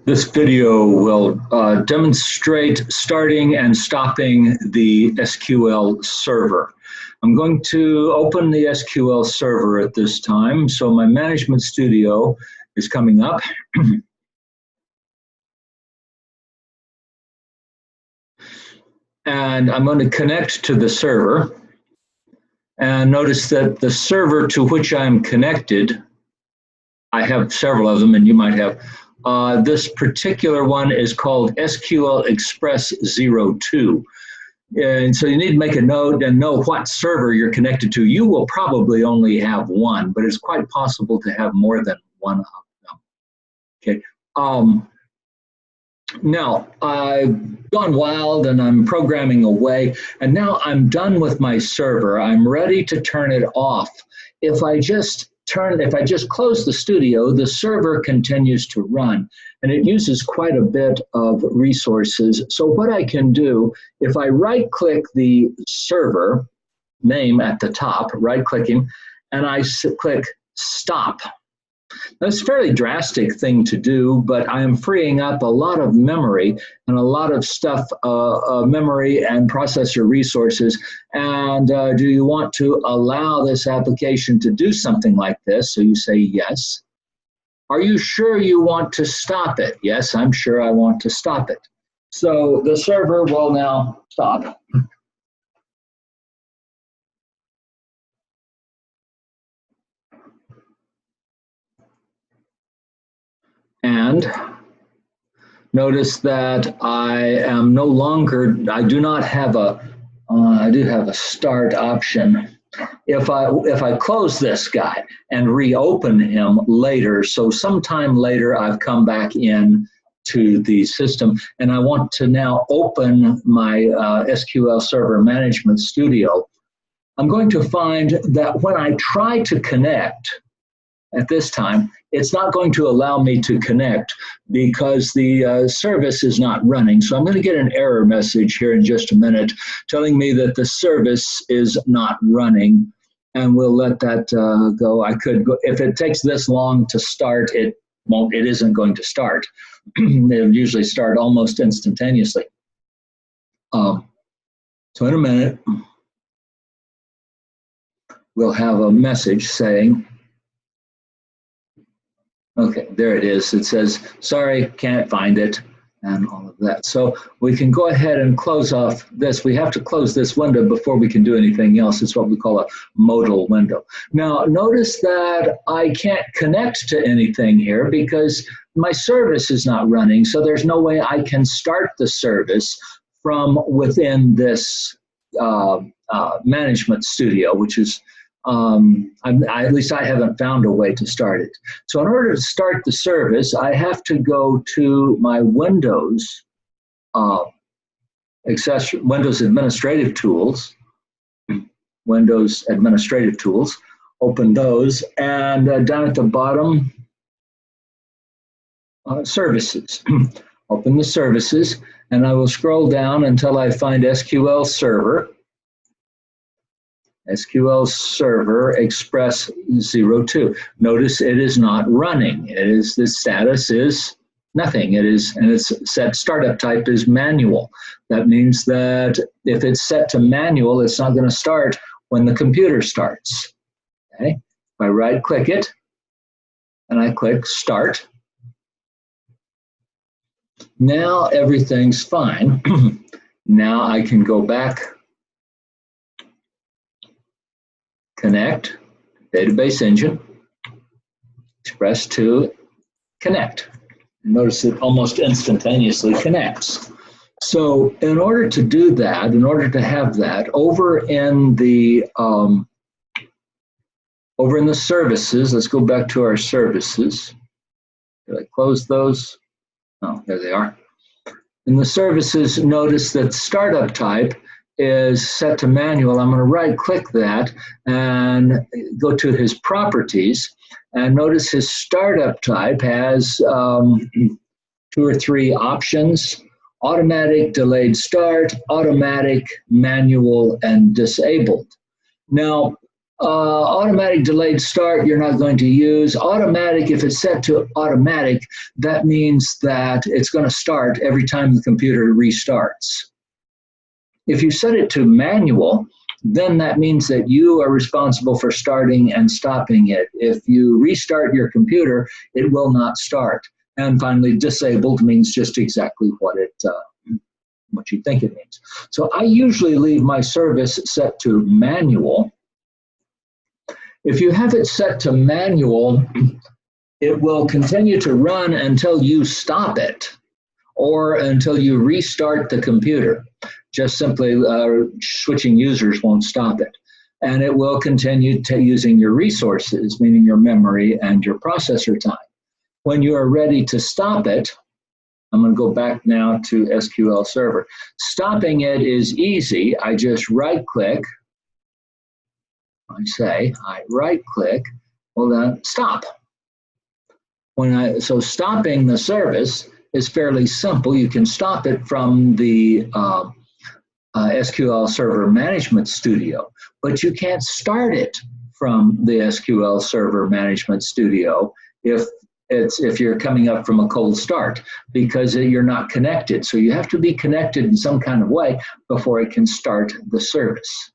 This video will demonstrate starting and stopping the SQL server. I'm going to open the SQL server at this time. So my management studio is coming up. And I'm going to connect to the server. And notice that the server to which I'm connected, I have several of them, and you might have. This particular one is called SQL Express 02. And so you need to make a note and know what server you're connected to. You will probably only have one, but it's quite possible to have more than one of them. Okay. Now, I've gone wild and I'm programming away, and now I'm done with my server. I'm ready to turn it off. If I just close the studio, the server continues to run, and it uses quite a bit of resources. So what I can do, if I right-click the server name at the top, right-clicking, and I click Stop. That's a fairly drastic thing to do, but I am freeing up a lot of memory and a lot of stuff, memory and processor resources. And do you want to allow this application to do something like this? So you say yes. Are you sure you want to stop it? Yes, I'm sure I want to stop it. So the server will now stop. And notice that I am no longer, I do not have a, I do have a start option. If I close this guy and reopen him later, so sometime later I've come back in to the system and I want to now open my SQL Server Management Studio, I'm going to find that when I try to connect at this time, it's not going to allow me to connect because the service is not running. So I'm going to get an error message here in just a minute telling me that the service is not running, and we'll let that go. I could go, if it takes this long to start, it isn't going to start. They usually start almost instantaneously. So in a minute, we'll have a message saying, okay, there it is. It says, sorry, can't find it, and all of that. So we can go ahead and close off this. We have to close this window before we can do anything else. It's what we call a modal window. Now, notice that I can't connect to anything here because my service is not running, so there's no way I can start the service from within this management studio, which is at least I haven't found a way to start it. So in order to start the service, I have to go to my Windows Administrative Tools, open those, and down at the bottom, Services. Open the Services, and I will scroll down until I find SQL Server. SQL Server Express 02. Notice it is not running. The status is nothing. It is, and its set startup type is manual. That means that if it's set to manual, it's not going to start when the computer starts. Okay. If I right click it and I click Start, now everything's fine. Now I can go back, connect, database engine, Express to connect. Notice it almost instantaneously connects. So in order to do that, in order to have that, over in the services, let's go back to our services. Did I close those? Oh, there they are. In the services, notice that startup type is set to manual. I'm going to right click that and go to his properties, and notice his startup type has 2 or 3 options: automatic, delayed start, automatic, manual, and disabled. Now, Automatic delayed start, you're not going to use. Automatic, if it's set to automatic, that means that it's going to start every time the computer restarts. If you set it to manual, then that means that you are responsible for starting and stopping it. If you restart your computer, it will not start. And finally, disabled means just exactly what you think it means. So I usually leave my service set to manual. If you have it set to manual, it will continue to run until you stop it or until you restart the computer. Just simply switching users won't stop it. And it will continue using your resources, meaning your memory and your processor time. When you are ready to stop it, I'm going to go back now to SQL Server. Stopping it is easy. I just right-click. I right-click, well then, stop. So stopping the service is fairly simple. You can stop it from the SQL Server Management Studio, but you can't start it from the SQL Server Management Studio if you're coming up from a cold start, because you're not connected. So you have to be connected in some kind of way before it can start the service.